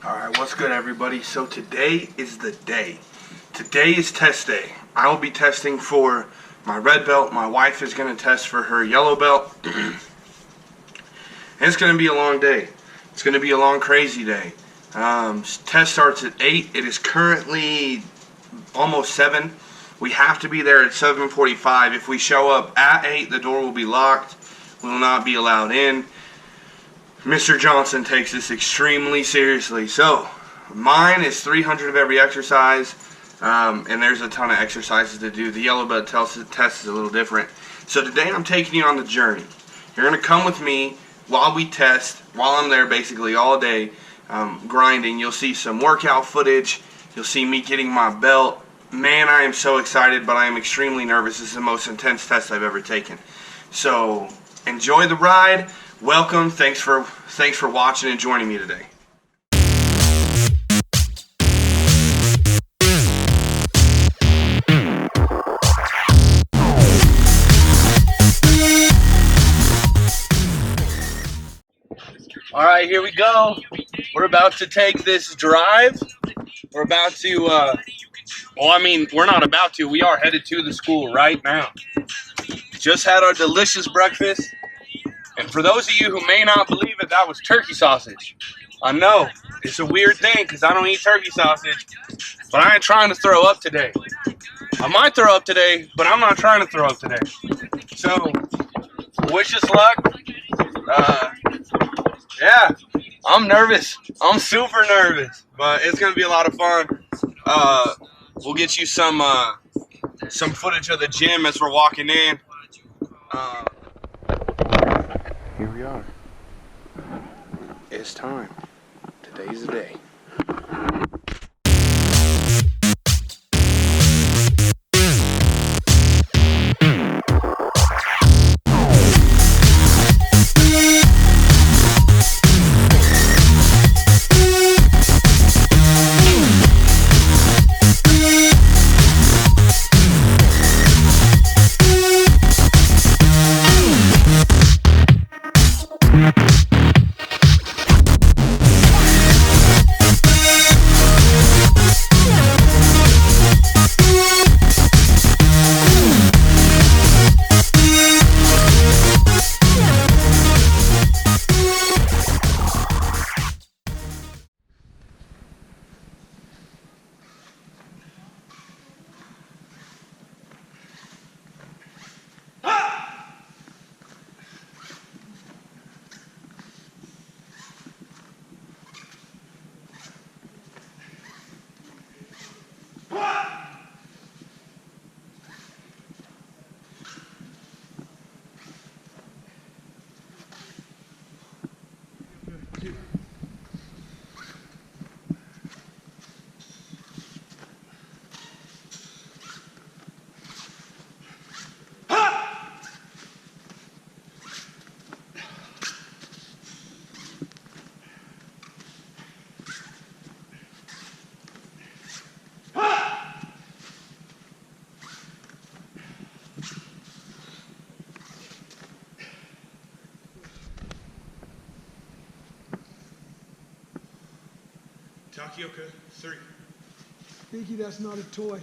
Alright, what's good everybody? So today is the day. Today is test day. I will be testing for my red belt. My wife is going to test for her yellow belt. And it's going to be a long day. It's going to be a long, crazy day. Test starts at 8. It is currently almost 7. We have to be there at 7:45. If we show up at 8, the door will be locked. We will not be allowed in. Mr. Johnson takes this extremely seriously. So, mine is 300 of every exercise, and there's a ton of exercises to do. The yellow belt test is a little different. So today I'm taking you on the journey. You're going to come with me while we test, while I'm there basically all day grinding. You'll see some workout footage. You'll see me getting my belt. Man, I am so excited, but I am extremely nervous. This is the most intense test I've ever taken. So, enjoy the ride. Welcome. Thanks for watching and joining me today. All right, here we go. We're about to take this drive. We're about to, we're not about to. We are headed to the school right now. Just had our delicious breakfast. And for those of you who may not believe it, that was turkey sausage. I know, it's a weird thing because I don't eat turkey sausage, but I ain't trying to throw up today. I might throw up today, but I'm not trying to throw up today. So, wish us luck. Yeah, I'm nervous. I'm super nervous, but it's gonna be a lot of fun. We'll get you some footage of the gym as we're walking in. Here we are. It's time. Today's the day. Takioka, 3. Pinky, that's not a toy.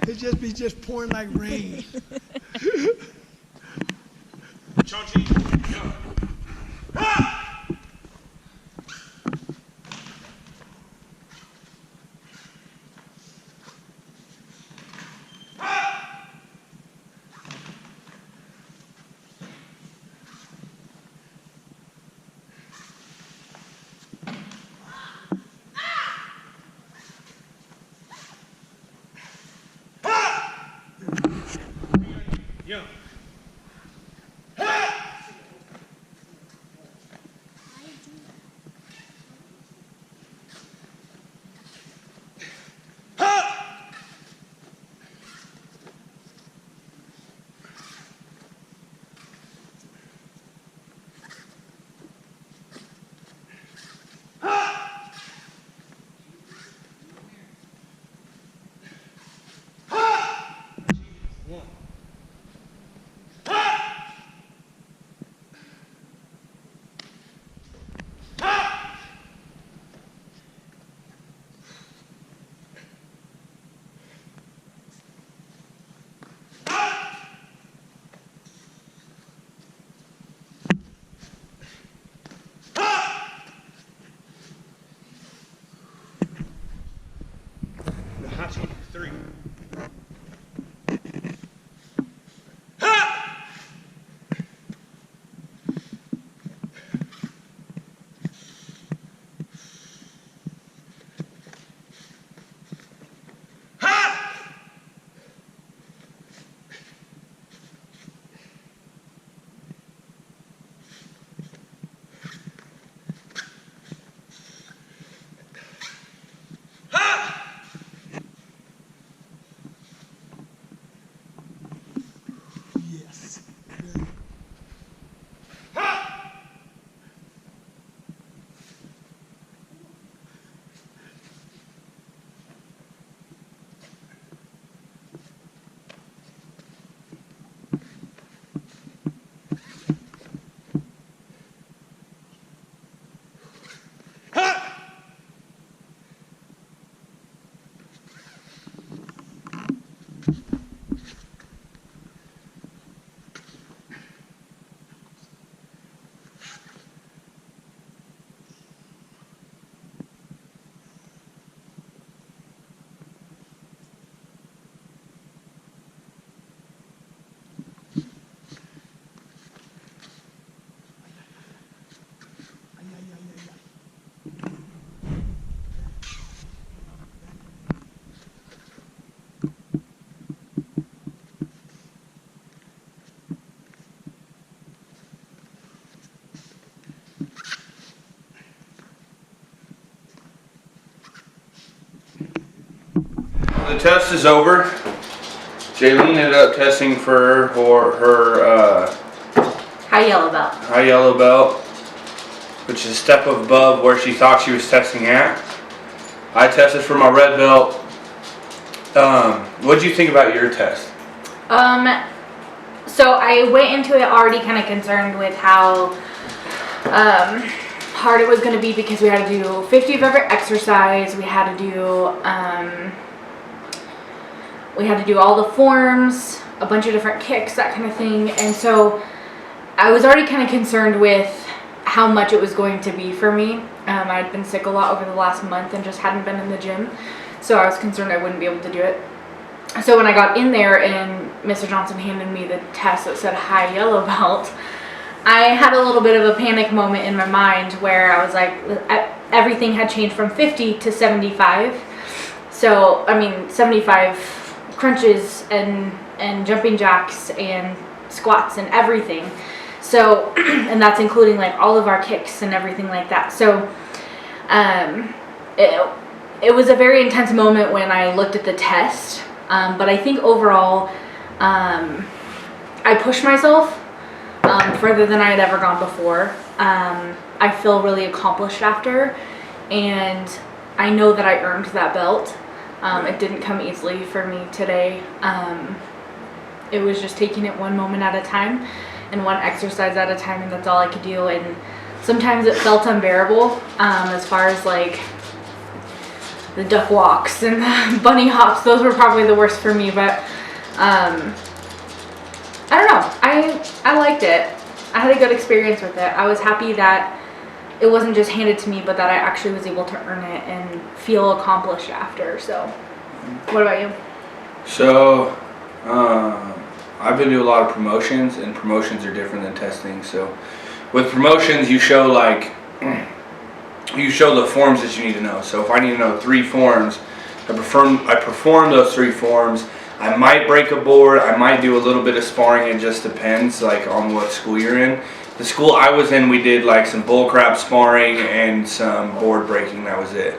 It'd be just pouring like rain. Chachi, go. Yeah. Hachi, 3. Yes. Good. Ay, ay, ay, ay, ay. The test is over. Jaylene ended up testing for her High yellow belt. high yellow belt, which is a step above where she thought she was testing at. I tested for my red belt. What did you think about your test? So I went into it already kind of concerned with how hard it was going to be because we had to do 50 of every exercise. We had to do all the forms, a bunch of different kicks, that kind of thing. And so I was already kind of concerned with how much it was going to be for me. I had been sick a lot over the last month and just hadn't been in the gym. So I was concerned I wouldn't be able to do it. So when I got in there and Mr. Johnson handed me the test that said high yellow belt, I had a little bit of a panic moment in my mind where I was like, everything had changed from 50 to 75. So, I mean, 75 crunches and jumping jacks and squats and everything. So, and that's including like all of our kicks and everything like that. So, it was a very intense moment when I looked at the test. But I think overall, I pushed myself further than I had ever gone before. I feel really accomplished after, and I know that I earned that belt. It didn't come easily for me today. It was just taking it one moment at a time and one exercise at a time, and that's all I could do. And sometimes it felt unbearable as far as like the duck walks and the bunny hops. Those were probably the worst for me, but I don't know. I liked it. I had a good experience with it. I was happy that it wasn't just handed to me, but that I actually was able to earn it and feel accomplished after. So, what about you? So, I've been to a lot of promotions, and promotions are different than testing. So, with promotions, you show the forms that you need to know. So, if I need to know 3 forms, I perform those 3 forms. I might break a board. I might do a little bit of sparring. It just depends, like, on what school you're in. The school I was in, we did like some bull crap sparring and some board breaking. That was it.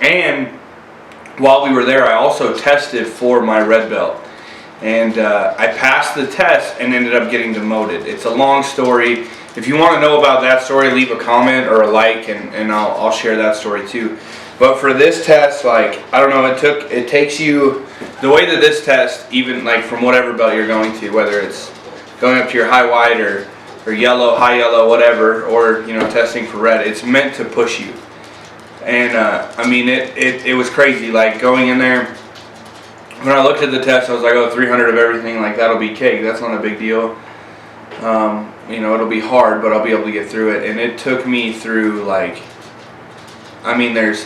And while we were there, I also tested for my red belt. And I passed the test and ended up getting demoted. It's a long story. If you want to know about that story, leave a comment or a like, and I'll share that story too. But for this test, like, I don't know, it takes you, the way that this test, even like from whatever belt you're going to, whether it's going up to your high white or yellow, high yellow, whatever, or, you know, testing for red, it's meant to push you. And I mean, it was crazy. Like, going in there, when I looked at the test, I was like, oh, 300 of everything, like, that'll be cake. That's not a big deal. You know, it'll be hard, but I'll be able to get through it. And it took me through, like, I mean, there's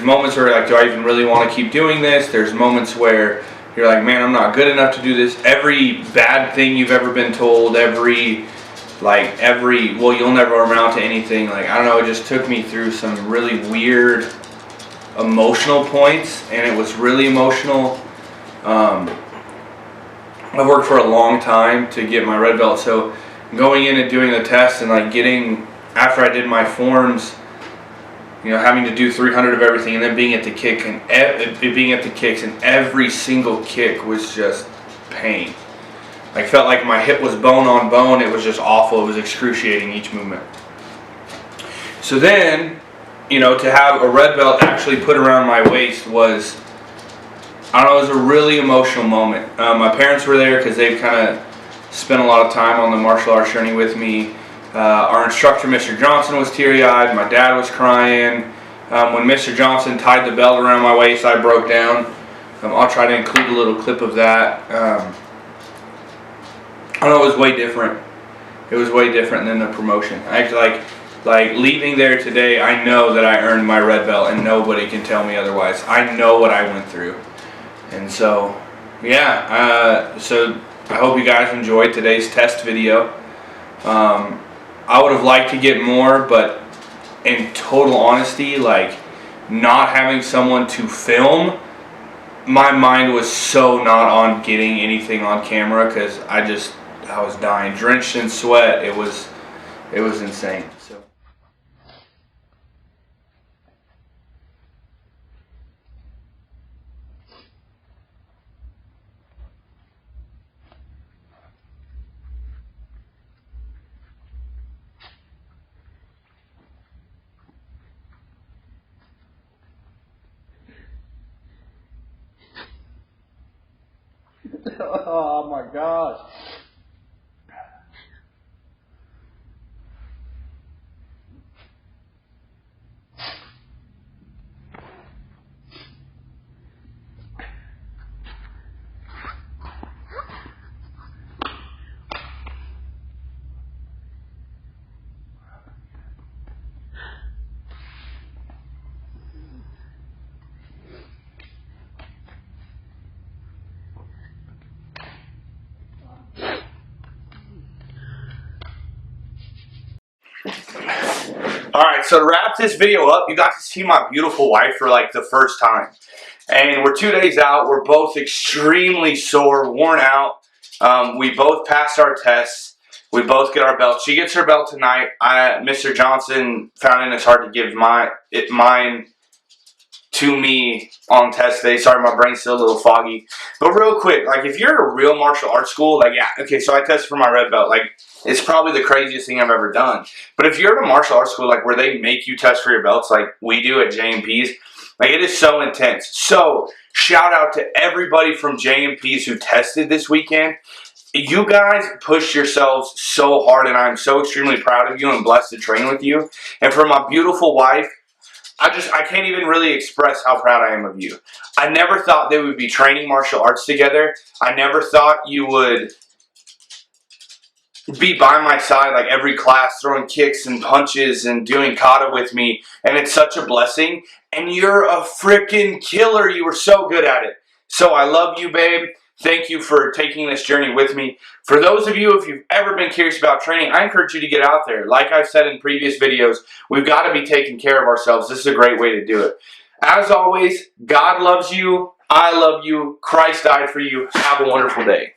moments where, like, do I even really want to keep doing this? There's moments where you're like, man, I'm not good enough to do this. Every bad thing you've ever been told, well, you'll never amount to anything. Like, I don't know, it just took me through some really weird emotional points, and it was really emotional. I've worked for a long time to get my red belt, so going in and doing the test and, like, after I did my forms, you know, having to do 300 of everything, and then being at the kicks, and every single kick was just pain. I felt like my hip was bone on bone. It was just awful. It was excruciating, each movement. So then, you know, to have a red belt actually put around my waist was, I don't know, it was a really emotional moment. My parents were there because they've kind of spent a lot of time on the martial arts journey with me. Our instructor, Mr. Johnson, was teary-eyed. My dad was crying. When Mr. Johnson tied the belt around my waist, I broke down. I'll try to include a little clip of that. I don't know, it was way different. It was way different than the promotion. Actually, like leaving there today, I know that I earned my red belt, and nobody can tell me otherwise. I know what I went through. And so, yeah, so I hope you guys enjoyed today's test video. I would have liked to get more, but in total honesty, like, not having someone to film, my mind was so not on getting anything on camera, because I was dying, drenched in sweat. It was insane. So. Oh my gosh. Alright, so to wrap this video up, you got to see my beautiful wife for like the first time. And we're 2 days out. We're both extremely sore, worn out. We both passed our tests. We both get our belts. She gets her belt tonight. Mr. Johnson found it hard to give mine to me on test day. Sorry, my brain's still a little foggy. But real quick, like, if you're a real martial arts school, like, yeah, okay, so I tested for my red belt. Like, it's probably the craziest thing I've ever done. But if you're at a martial arts school, like, where they make you test for your belts, like we do at JMP's, like, it is so intense. So, shout out to everybody from JMP's who tested this weekend. You guys pushed yourselves so hard, and I'm so extremely proud of you and blessed to train with you. And for my beautiful wife, I can't even really express how proud I am of you. I never thought they would be training martial arts together. I never thought you would be by my side like every class, throwing kicks and punches and doing kata with me, and it's such a blessing. And you're a freaking killer. You were so good at it. So I love you, babe. Thank you for taking this journey with me. For those of you, if you've ever been curious about training, I encourage you to get out there. Like I've said in previous videos, we've got to be taking care of ourselves. This is a great way to do it. As always, God loves you. I love you. Christ died for you. Have a wonderful day.